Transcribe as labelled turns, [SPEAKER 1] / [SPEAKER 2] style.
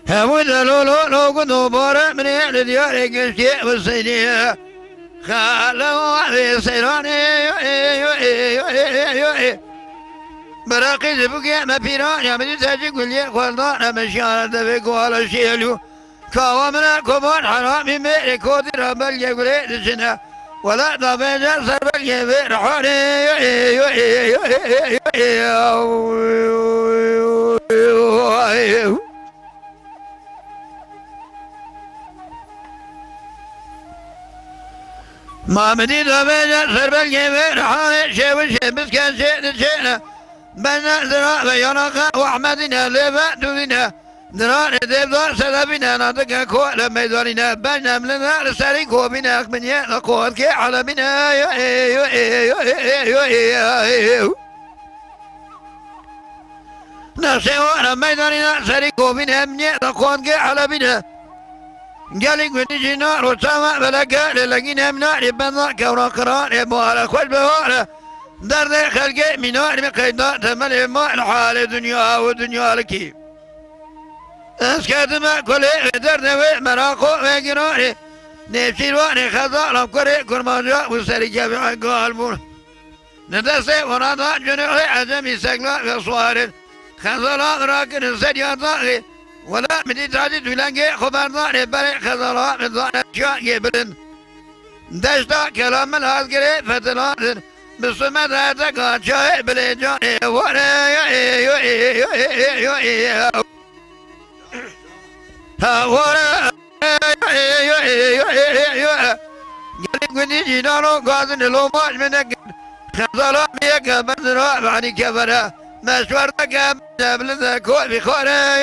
[SPEAKER 1] هودا لو كنتو بارا من أهل دياري كشكي والسيدية خالوا علي سيراني براقي زبقيا ما بيران يا مدي تاجي قولي قولنا مشيانا دفق ولا شيلو كوامنا كمان حرامي ميري كودي ربال يقولي دسنا ولا طبيجا سربال يبي رحوني ما مدي طبيجا سربال يبي رحوني شيء بس كان شيء بنا ذراع يناقا وأحمدنا لبا دودنا ذراع دبدار سلبنا نادق كوال ميداننا بنا ملنا لساري كوبنا أكمنيا نقول كي على بنا نسيوانا ميداننا ساري كوبنا منيا نقول كي على بنا قالك ودي نار وسما بلقى للقينا منار بنا كورا قرار يبوالا كل بوالا درد خلقي منار مقيدات تملي ما الحال دنيا ودنيا لكي اسكاتما كل درد ومراقو وقراري نفسي الواني خضار كوري كرمانجا وسري جابع قلبون ندسي ونادا جنوحي عزمي سقلا وصوارد خضارات راكن السجيات ولا مدي تاجي تلانجي خبردار بري خضارات من ظاهر شاقي بلن دشتا كلام الهازقري فتلات بسمة هذا شاي بلجاني وانا قالك ودي جينانو قاضن لو ماش منك خزالا بيك بدرا بعدي كبرا مشوار لك بلذا كوي بخورا